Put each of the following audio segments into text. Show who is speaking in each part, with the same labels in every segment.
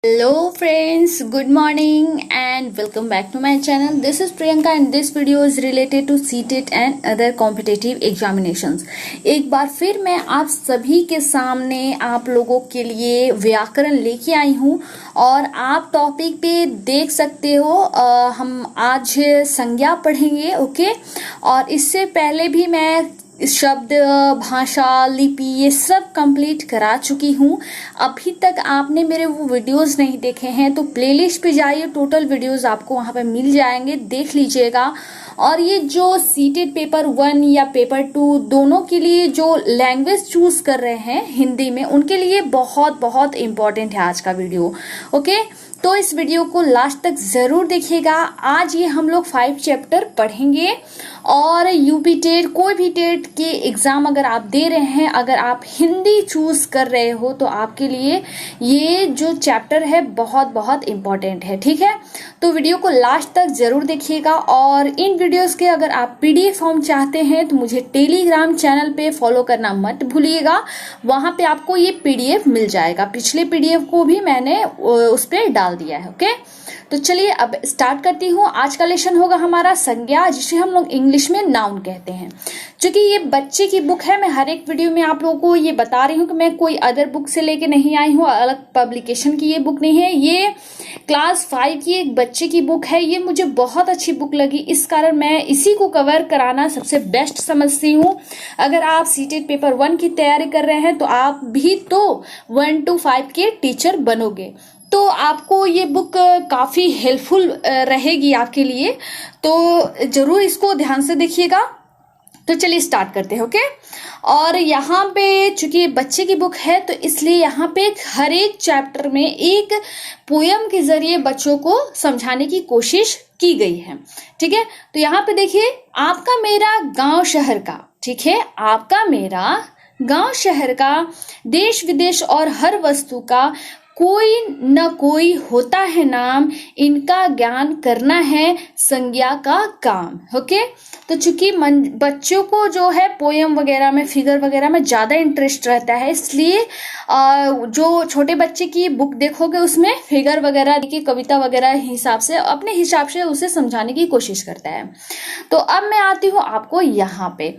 Speaker 1: Hello friends, good morning and welcome back to my channel. This is Priyanka and this video is related to CTET and other competitive examinations. एक बार फिर मैं आप सभी के सामने आप लोगों के लिए व्याकरण लेके आई हूँ और आप टॉपिक पे देख सकते हो हम आज संज्ञा पढ़ेंगे ओके। और इससे पहले भी मैं शब्द भाषा लिपि ये सब कंप्लीट करा चुकी हूँ। अभी तक आपने मेरे वो वीडियोस नहीं देखे हैं तो प्लेलिस्ट पे जाइए, टोटल वीडियोस आपको वहाँ पे मिल जाएंगे, देख लीजिएगा। और ये जो सीटेड पेपर 1 या पेपर 2 दोनों के लिए जो लैंग्वेज चूज कर रहे हैं हिंदी में, उनके लिए बहुत बहुत इम्पोर्टेंट है आज का वीडियो ओके। तो इस वीडियो को लास्ट तक जरूर देखिएगा। आज ये हम लोग 5 चैप्टर पढ़ेंगे और यूपी टेट कोई भी टेट के एग्जाम अगर आप दे रहे हैं, अगर आप हिंदी चूज कर रहे हो तो आपके लिए ये जो चैप्टर है बहुत बहुत इम्पोर्टेंट है, ठीक है। तो वीडियो को लास्ट तक जरूर देखिएगा। और इन वीडियोस के अगर आप पीडीएफ फॉर्म चाहते हैं तो मुझे टेलीग्राम चैनल पे फॉलो करना मत भूलिएगा, वहां पे आपको ये पीडीएफ मिल जाएगा। पिछले पीडीएफ को भी मैंने उस पर डाल दिया है ओके। तो चलिए अब स्टार्ट करती हूँ। आज का लेसन होगा हमारा संज्ञा, जिसे हम लोग इंग्लिश में नाउन कहते हैं। क्योंकि ये बच्चे की बुक है, मैं हर एक वीडियो में आप लोगों को ये बता रही हूँ कि मैं कोई अदर बुक से लेके नहीं आई हूँ, अलग पब्लिकेशन की ये बुक नहीं है। ये क्लास 5 की एक बच्चे की बुक है। ये मुझे बहुत अच्छी बुक लगी, इस कारण मैं इसी को कवर कराना सबसे बेस्ट समझती हूँ। अगर आप सीटेट पेपर 1 की तैयारी कर रहे हैं तो आप भी तो 1 to 5 के टीचर बनोगे, तो आपको ये बुक काफी हेल्पफुल रहेगी आपके लिए, तो जरूर इसको ध्यान से देखिएगा। तो चलिए स्टार्ट करते हैं ओके। और यहाँ पे चूंकि बच्चे की बुक है तो इसलिए यहाँ पे हर एक चैप्टर में एक पोयम के जरिए बच्चों को समझाने की कोशिश की गई है, ठीक है। तो यहाँ पे देखिए, आपका मेरा गांव शहर का, ठीक है, आपका मेरा गांव शहर का, देश विदेश और हर वस्तु का कोई न कोई होता है नाम, इनका ज्ञान करना है संज्ञा का काम ओके। तो चूंकि बच्चों को जो है पोयम वगैरह में, फिगर वगैरह में ज्यादा इंटरेस्ट रहता है, इसलिए जो छोटे बच्चे की बुक देखोगे उसमें फिगर वगैरह की, कविता वगैरह हिसाब से अपने हिसाब से उसे समझाने की कोशिश करता है। तो अब मैं आती हूँ आपको यहाँ पे।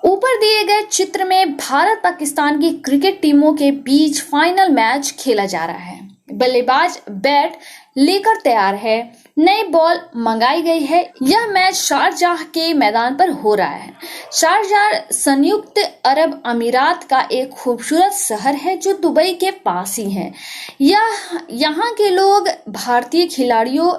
Speaker 1: ऊपर दिए गए चित्र में भारत पाकिस्तान की क्रिकेट टीमों के बीच फाइनल मैच खेला जा रहा है। बल्लेबाज बैट लेकर तैयार है, नई बॉल मंगाई गई है। यह मैच शारजाह के मैदान पर हो रहा है। शारजाह संयुक्त अरब अमीरात का एक खूबसूरत शहर है जो दुबई के पास ही है। यहाँ के लोग भारतीय खिलाड़ियों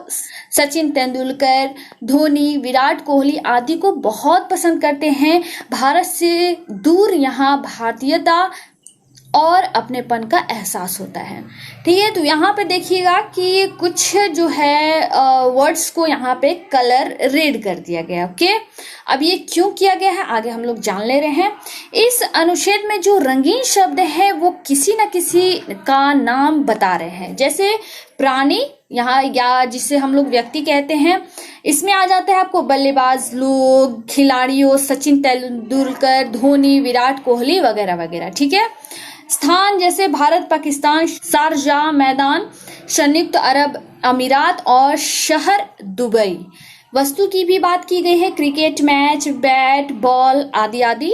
Speaker 1: सचिन तेंदुलकर, धोनी, विराट कोहली आदि को बहुत पसंद करते हैं। भारत से दूर यहाँ भारतीयता और अपनेपन का एहसास होता है, ठीक है। तो यहाँ पे देखिएगा कि कुछ जो है वर्ड्स को यहाँ पे कलर रेड कर दिया गया ओके। अब ये क्यों किया गया है आगे हम लोग जान ले रहे हैं। इस अनुच्छेद में जो रंगीन शब्द है वो किसी न किसी का नाम बता रहे हैं, जैसे प्राणी यहाँ, या जिसे हम लोग व्यक्ति कहते हैं, इसमें आ जाता है आपको बल्लेबाज लोग, खिलाड़ियों सचिन तेंदुलकर, धोनी, विराट कोहली वगैरह वगैरह, ठीक है। स्थान जैसे भारत पाकिस्तान, शारजाह मैदान, संयुक्त अरब अमीरात और शहर दुबई। वस्तु की भी बात की गई है, क्रिकेट मैच, बैट बॉल आदि आदि।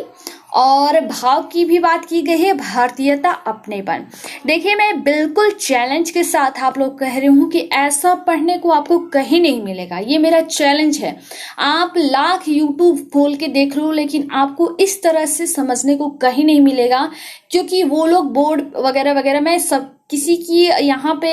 Speaker 1: और भाव की भी बात की गई है, भारतीयता अपनेपन। देखिए, मैं बिल्कुल चैलेंज के साथ आप लोग कह रही हूँ कि ऐसा पढ़ने को आपको कहीं नहीं मिलेगा, ये मेरा चैलेंज है। आप लाख यूट्यूब खोल के देख लो लेकिन आपको इस तरह से समझने को कहीं नहीं मिलेगा, क्योंकि वो लोग बोर्ड वगैरह वगैरह, मैं सब किसी की यहाँ पे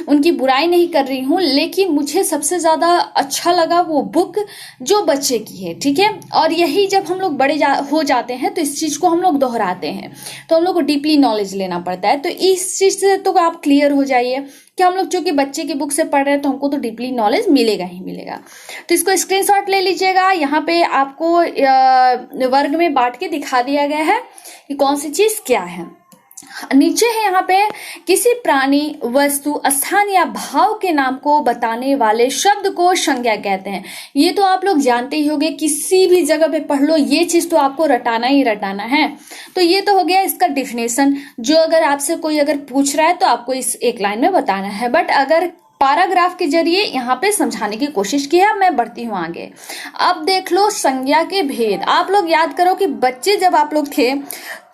Speaker 1: उनकी बुराई नहीं कर रही हूँ, लेकिन मुझे सबसे ज्यादा अच्छा लगा वो बुक जो बच्चे की है, ठीक है। और यही जब हम लोग बड़े हो जाते हैं तो इस चीज को हम लोग दोहराते हैं, तो हम लोग को डीपली नॉलेज लेना पड़ता है। तो इस चीज से तो आप क्लियर हो जाइए कि हम लोग चूंकि बच्चे की बुक से पढ़ रहे हैं तो हमको तो डीपली नॉलेज मिलेगा ही मिलेगा। तो इसको स्क्रीनशॉट ले लीजिएगा। यहाँ पे आपको वर्ग में बांट के दिखा दिया गया है कि कौन सी चीज क्या है। नीचे है यहाँ पे किसी प्राणी, वस्तु, स्थान या भाव के नाम को बताने वाले शब्द को संज्ञा कहते हैं। ये तो आप लोग जानते ही होंगे, किसी भी जगह पे पढ़ लो, ये चीज तो आपको रटाना ही रटाना है। तो ये तो हो गया इसका डिफिनेशन, जो अगर आपसे कोई अगर पूछ रहा है तो आपको इस एक लाइन में बताना है। बट अगर पैराग्राफ के जरिए यहाँ पे समझाने की कोशिश की है। मैं बढ़ती हूँ आगे। अब देख लो संज्ञा के भेद। आप लोग याद करो कि बच्चे जब आप लोग थे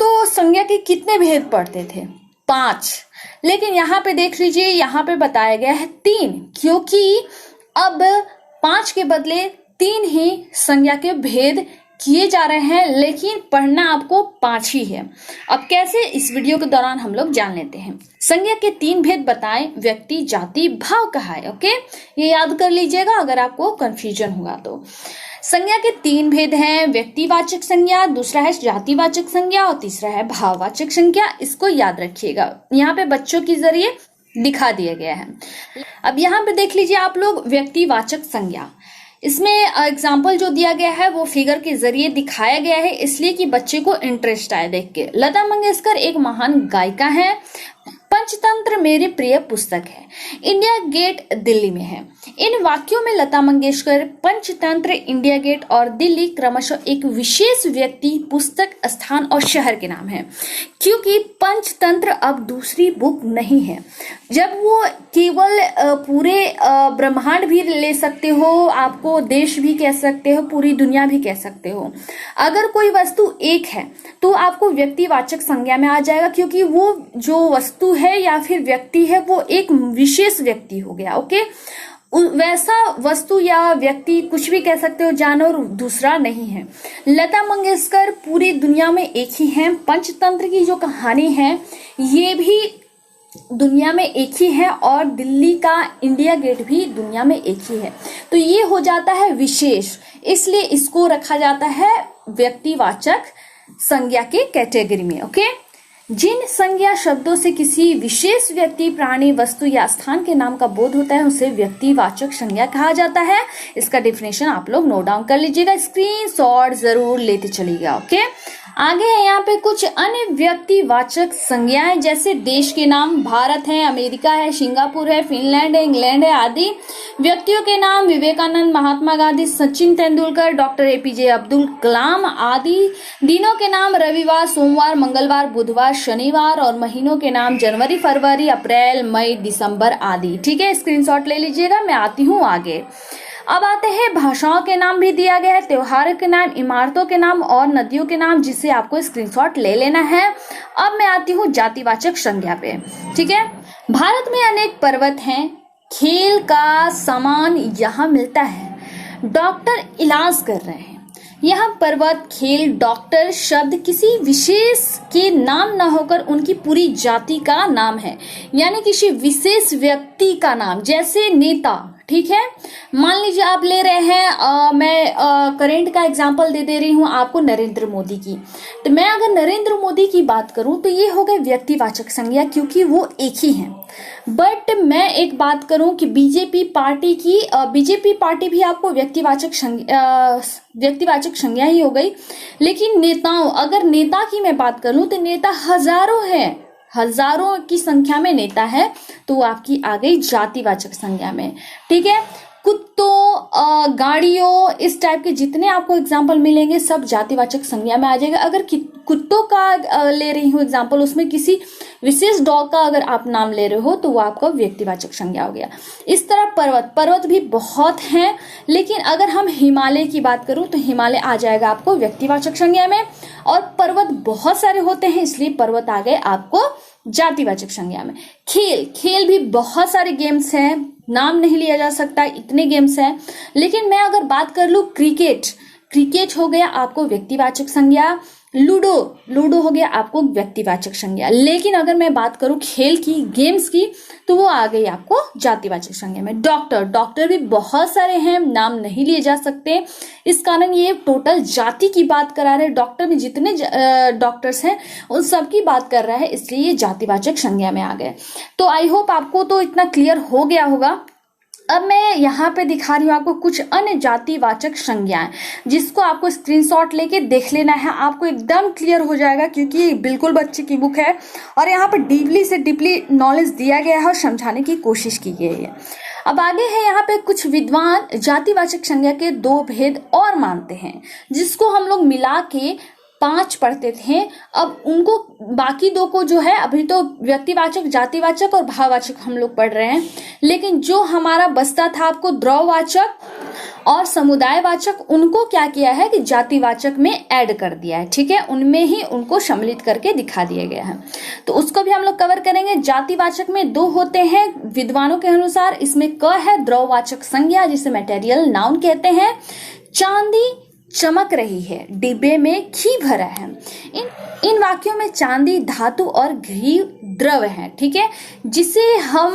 Speaker 1: तो संज्ञा के कितने भेद पढ़ते थे? 5। लेकिन यहाँ पे देख लीजिए, यहाँ पे बताया गया है 3, क्योंकि अब 5 के बदले 3 ही संज्ञा के भेद किए जा रहे हैं, लेकिन पढ़ना आपको 5 ही है। अब कैसे, इस वीडियो के दौरान हम लोग जान लेते हैं। संज्ञा के 3 भेद बताएं, व्यक्ति, जाति, भाव कहा है। ओके, ये याद कर लीजिएगा अगर आपको कंफ्यूजन हुआ तो। संज्ञा के 3 भेद हैं, व्यक्तिवाचक संज्ञा, दूसरा है जातिवाचक संज्ञा और तीसरा है भाववाचक संज्ञा। इसको याद रखिएगा, यहाँ पे बच्चों के जरिए दिखा दिया गया है। अब यहाँ पे देख लीजिए आप लोग, व्यक्तिवाचक संज्ञा, इसमें एग्जाम्पल जो दिया गया है वो फिगर के जरिए दिखाया गया है, इसलिए कि बच्चे को इंटरेस्ट आए देख के। लता मंगेशकर एक महान गायिका है। पंचतंत्र मेरी प्रिय पुस्तक है। इंडिया गेट दिल्ली में है। इन वाक्यों में लता मंगेशकर, पंचतंत्र, इंडिया गेट और दिल्ली क्रमशः एक विशेष व्यक्ति, पुस्तक, स्थान और शहर के नाम है। क्योंकि पंचतंत्र अब दूसरी बुक नहीं है, जब वो केवल पूरे ब्रह्मांड भी ले सकते हो, आपको देश भी कह सकते हो, पूरी दुनिया भी कह सकते हो। अगर कोई वस्तु एक है तो आपको व्यक्तिवाचक संज्ञा में आ जाएगा, क्योंकि वो जो वस्तु है या फिर व्यक्ति है वो एक विशेष व्यक्ति हो गया। ओके, वैसा वस्तु या व्यक्ति कुछ भी कह सकते हो, जानवर दूसरा नहीं है। लता मंगेशकर पूरी दुनिया में एक ही हैं। पंचतंत्र की जो कहानी है ये भी दुनिया में एक ही है और दिल्ली का इंडिया गेट भी दुनिया में एक ही है। तो ये हो जाता है विशेष, इसलिए इसको रखा जाता है व्यक्तिवाचक संज्ञा के कैटेगरी में। ओके, जिन संज्ञा शब्दों से किसी विशेष व्यक्ति, प्राणी, वस्तु या स्थान के नाम का बोध होता है उसे व्यक्तिवाचक संज्ञा कहा जाता है। इसका डेफिनेशन आप लोग नोट डाउन कर लीजिएगा, स्क्रीनशॉट जरूर लेते चलिएगा। ओके, आगे है यहाँ पे कुछ अन्य व्यक्तिवाचक संज्ञाएं, जैसे देश के नाम, भारत है, अमेरिका है, सिंगापुर है, फिनलैंड है, इंग्लैंड है आदि। व्यक्तियों के नाम, विवेकानंद, महात्मा गांधी, सचिन तेंदुलकर, डॉक्टर APJ अब्दुल कलाम आदि। दिनों के नाम, रविवार, सोमवार, मंगलवार, बुधवार, शनिवार और महीनों के नाम, जनवरी, फरवरी, अप्रैल, मई, दिसंबर आदि। ठीक है, स्क्रीनशॉट ले लीजिएगा। मैं आती हूँ आगे। अब आते हैं भाषाओं के नाम भी दिया गया है, त्योहारों के नाम, इमारतों के नाम और नदियों के नाम, जिसे आपको स्क्रीनशॉट ले लेना है। अब मैं आती हूँ जातिवाचक संज्ञा पे। ठीक है, भारत में अनेक पर्वत हैं, खेल का सामान यहाँ मिलता है, डॉक्टर इलाज कर रहे हैं। यहाँ पर्वत, खेल, डॉक्टर शब्द किसी विशेष के नाम न होकर उनकी पूरी जाति का नाम है, यानी किसी विशेष व्यक्ति का नाम, जैसे नेता। ठीक है, मान लीजिए आप ले रहे हैं, मैं करंट का एग्जांपल दे रही हूँ आपको, नरेंद्र मोदी की। तो मैं अगर नरेंद्र मोदी की बात करूं तो ये हो गए व्यक्तिवाचक संज्ञा, क्योंकि वो एक ही हैं। बट मैं एक बात करूं कि बीजेपी पार्टी की, बीजेपी पार्टी भी आपको व्यक्तिवाचक संज्ञा ही हो गई। लेकिन नेताओं, अगर नेता की मैं बात करूं तो नेता हजारों हैं, हजारों की संख्या में नेता है, तो आपकी आ गई जातिवाचक संज्ञा में। ठीक है, कुत्तों, गाड़ियों, इस टाइप के जितने आपको एग्जाम्पल मिलेंगे सब जातिवाचक संज्ञा में आ जाएगा। अगर कुत्तों का ले रही हूँ एग्जाम्पल, उसमें किसी विशेष डॉग का अगर आप नाम ले रहे हो तो वो आपका व्यक्तिवाचक संज्ञा हो गया। इस तरह पर्वत भी बहुत हैं, लेकिन अगर हम हिमालय की बात करूं तो हिमालय आ जाएगा आपको व्यक्तिवाचक संज्ञा में। और पर्वत बहुत सारे होते हैं, इसलिए पर्वत आ गए आपको जातिवाचक संज्ञा में। खेल भी बहुत सारे गेम्स हैं, नाम नहीं लिया जा सकता, इतने गेम्स हैं। लेकिन मैं अगर बात कर लूं क्रिकेट हो गया आपको व्यक्तिवाचक संज्ञा, लूडो हो गया आपको व्यक्तिवाचक संज्ञा। लेकिन अगर मैं बात करूं खेल की, गेम्स की, तो वो आ गई आपको जातिवाचक संज्ञा में। डॉक्टर भी बहुत सारे हैं, नाम नहीं लिए जा सकते, इस कारण ये टोटल जाति की बात करा रहे हैं। डॉक्टर में जितने डॉक्टर्स हैं उन सब की बात कर रहा है, इसलिए ये जातिवाचक संज्ञा में आ गए। तो आई होप आपको तो इतना क्लियर हो गया होगा। अब मैं यहाँ पे दिखा रही हूँ आपको कुछ अन्य जातिवाचक संज्ञाएं, जिसको आपको स्क्रीनशॉट लेके देख लेना है, आपको एकदम क्लियर हो जाएगा, क्योंकि बिल्कुल बच्चे की बुक है और यहाँ पर डीपली से डीपली नॉलेज दिया गया है और समझाने की कोशिश की गई है। अब आगे है यहाँ पे कुछ विद्वान जातिवाचक संज्ञा के दो भेद और मानते हैं, जिसको हम लोग मिला के 5 पढ़ते थे। अब उनको बाकी 2 को जो है, अभी तो व्यक्तिवाचक, जातिवाचक और भाववाचक हम लोग पढ़ रहे हैं, लेकिन जो हमारा बचता था आपको द्रववाचक और समुदायवाचक, उनको क्या किया है कि जातिवाचक में ऐड कर दिया है। ठीक है, उनमें ही उनको सम्मिलित करके दिखा दिया गया है, तो उसको भी हम लोग कवर करेंगे। जातिवाचक में 2 होते हैं विद्वानों के अनुसार। इसमें क है द्रववाचक संज्ञा, जिसे मटेरियल नाउन कहते हैं। चांदी चमक रही है, डिब्बे में घी भरा है। इन वाक्यों में चांदी धातु और घी द्रव है। ठीक है, जिसे हम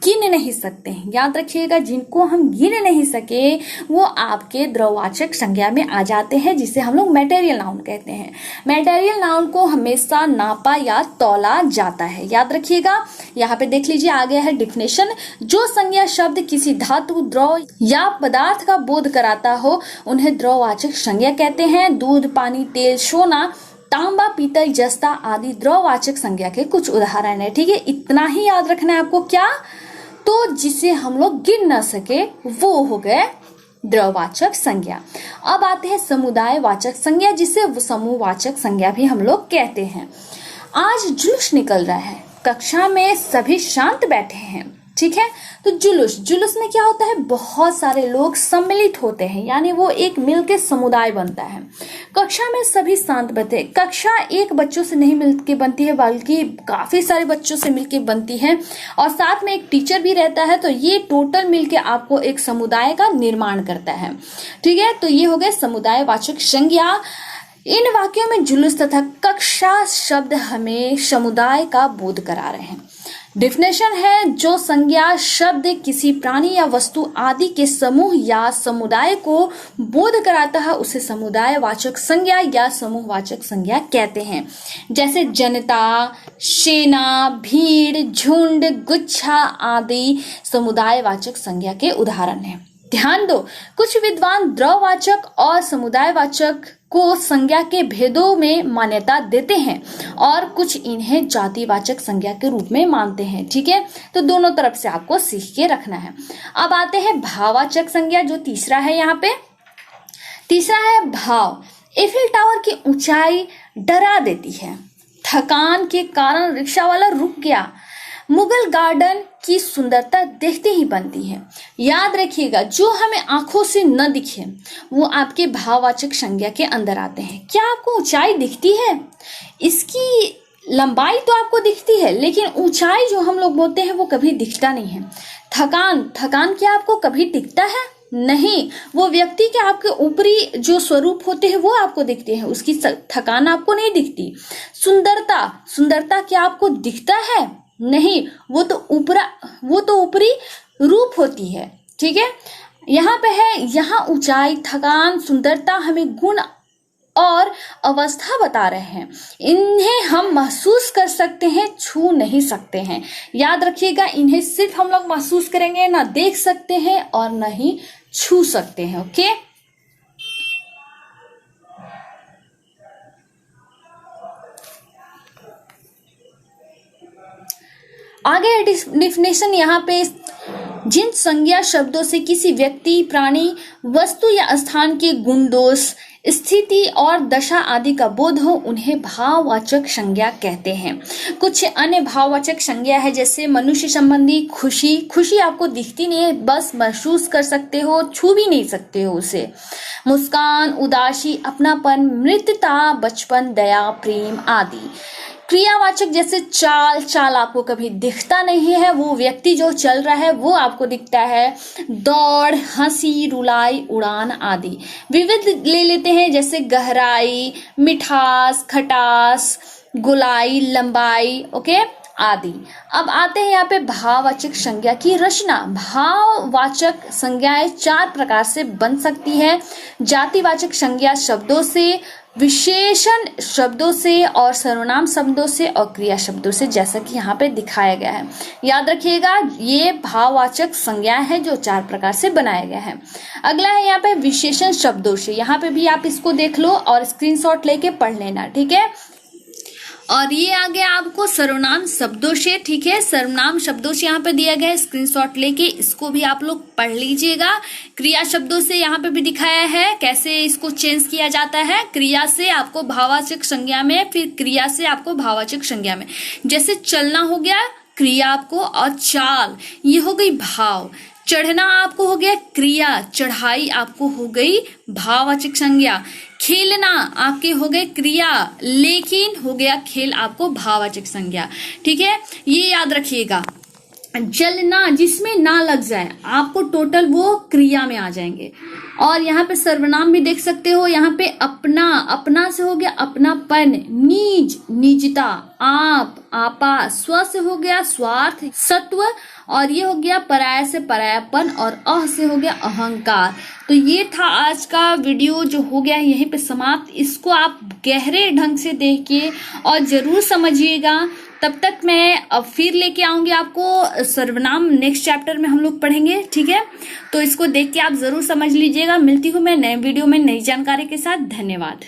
Speaker 1: गिन नहीं सकते हैं, याद रखिएगा, जिनको हम गिन नहीं सके वो आपके द्रववाचक संज्ञा में आ जाते हैं, जिसे हम लोग मटेरियल नाउन कहते हैं। मटेरियल नाउन को हमेशा नापा या तौला जाता है, याद रखिएगा। यहाँ पे देख लीजिए, आ गया है डिफिनेशन। जो संज्ञा शब्द किसी धातु, द्रव या पदार्थ का बोध कराता हो उन्हें द्रववाचक संज्ञा कहते हैं। दूध, पानी, तेल, सोना, तांबा, पीतल, जस्ता आदि द्रववाचक संज्ञा के कुछ उदाहरण है। ठीक है, इतना ही याद रखना है आपको। क्या? तो जिसे हम लोग गिन न सके वो हो गए द्रववाचक संज्ञा। अब आते हैं समुदायवाचक संज्ञा, जिसे समूहवाचक संज्ञा भी हम लोग कहते हैं। आज जुलूस निकल रहा है, कक्षा में सभी शांत बैठे हैं। ठीक है, तो जुलूस में क्या होता है, बहुत सारे लोग सम्मिलित होते हैं, यानी वो एक मिलके समुदाय बनता है। कक्षा में सभी शांत बैठे, कक्षा एक बच्चों से नहीं मिलके बनती है, बल्कि काफी सारे बच्चों से मिलके बनती है, और साथ में एक टीचर भी रहता है। तो ये टोटल मिलके आपको एक समुदाय का निर्माण करता है। ठीक है, तो ये हो गए समुदायवाचक संज्ञा। इन वाक्यों में जुलूस तथा कक्षा शब्द हमें समुदाय का बोध करा रहे हैं। डिफिनेशन है, जो संज्ञा शब्द किसी प्राणी या वस्तु आदि के समूह या समुदाय को बोध कराता है उसे समुदायवाचक संज्ञा या समूहवाचक संज्ञा कहते हैं। जैसे जनता, सेना, भीड़, झुंड, गुच्छा आदि समुदायवाचक संज्ञा के उदाहरण हैं। ध्यान दो, कुछ विद्वान द्रववाचक और समुदायवाचक को संज्ञा के भेदों में मान्यता देते हैं और कुछ इन्हें जातिवाचक संज्ञा के रूप में मानते हैं। ठीक है, तो दोनों तरफ से आपको सीख के रखना है। अब आते हैं भाववाचक संज्ञा, जो तीसरा है। यहाँ पे तीसरा है भाव। एफिल टावर की ऊंचाई डरा देती है, थकान के कारण रिक्शा वाला रुक गया, मुगल गार्डन की सुंदरता देखते ही बनती है। याद रखिएगा, जो हमें आंखों से न दिखे वो आपके भाववाचक संज्ञा के अंदर आते हैं। क्या आपको ऊंचाई दिखती है? इसकी लंबाई तो आपको दिखती है, लेकिन ऊंचाई जो हम लोग बोलते हैं वो कभी दिखता नहीं है। थकान क्या आपको कभी दिखता है? नहीं, वो व्यक्ति के आपके ऊपरी जो स्वरूप होते हैं वो आपको दिखते हैं, उसकी थकान आपको नहीं दिखती। सुंदरता क्या आपको दिखता है? नहीं, वो तो ऊपरी रूप होती है। ठीक है, यहाँ पे है, यहाँ ऊंचाई, थकान, सुंदरता हमें गुण और अवस्था बता रहे हैं। इन्हें हम महसूस कर सकते हैं, छू नहीं सकते हैं। याद रखिएगा, इन्हें सिर्फ हम लोग महसूस करेंगे, ना देख सकते हैं और ना ही छू सकते हैं। ओके, आगे डिफिनेशन यहाँ पे, जिन संज्ञा शब्दों से किसी व्यक्ति, प्राणी, वस्तु या स्थान के गुण, दोष, स्थिति और दशा आदि का बोध हो उन्हें भाववाचक संज्ञा कहते हैं। कुछ अन्य भाववाचक संज्ञा है, जैसे मनुष्य संबंधी खुशी आपको दिखती नहीं है, बस महसूस कर सकते हो, छू भी नहीं सकते हो उसे। मुस्कान, उदासी, अपनापन, मृतता, बचपन, दया, प्रेम आदि। क्रियावाचक जैसे चाल आपको कभी दिखता नहीं है, वो व्यक्ति जो चल रहा है वो आपको दिखता है। दौड़, हंसी, रुलाई, उड़ान आदि। विविध ले लेते हैं, जैसे गहराई, मिठास, खटास, गोलाई, लंबाई, ओके आदि। अब आते हैं यहाँ पे भाववाचक संज्ञा की रचना। भाववाचक संज्ञाएं 4 प्रकार से बन सकती है। जातिवाचक संज्ञा शब्दों से, विशेषण शब्दों से और सर्वनाम शब्दों से और क्रिया शब्दों से, जैसा कि यहाँ पे दिखाया गया है। याद रखिएगा ये भाववाचक संज्ञा है जो 4 प्रकार से बनाया गया है। अगला है यहाँ पे विशेषण शब्दों से। यहाँ पे भी आप इसको देख लो और स्क्रीनशॉट लेके पढ़ लेना, ठीक है। और ये आ गया आपको सर्वनाम शब्दों से, ठीक है। सर्वनाम शब्दों से यहाँ पे दिया गया है, स्क्रीनशॉट लेके इसको भी आप लोग पढ़ लीजिएगा। क्रिया शब्दों से यहाँ पे भी दिखाया है कैसे इसको चेंज किया जाता है। क्रिया से आपको भाववाचक संज्ञा में, फिर क्रिया से आपको भाववाचक संज्ञा में। जैसे चलना हो गया क्रिया आपको, और चाल ये हो गई भाव। चढ़ना आपको हो गया क्रिया, चढ़ाई आपको हो गई भाववाचक संज्ञा। खेलना आपके हो गए क्रिया, लेकिन हो गया खेल आपको भाववाचक संज्ञा, ठीक है। ये याद रखिएगा। जलना जिसमें ना लग जाए आपको टोटल वो क्रिया में आ जाएंगे। और यहाँ पे सर्वनाम भी देख सकते हो। यहाँ पे अपना, अपना से हो गया अपनापन, निज निजता, आप आपा, स्व से हो गया स्वार्थ सत्व, और ये हो गया पराया से परायापन, और अह से हो गया अहंकार। तो ये था आज का वीडियो जो हो गया यहीं पे समाप्त। इसको आप गहरे ढंग से देखिए और जरूर समझिएगा। तब तक मैं अब फिर लेके आऊंगी आपको सर्वनाम, नेक्स्ट चैप्टर में हम लोग पढ़ेंगे, ठीक है। तो इसको देख के आप जरूर समझ लीजिएगा। मिलती हूँ मैं नए वीडियो में नई जानकारी के साथ। धन्यवाद।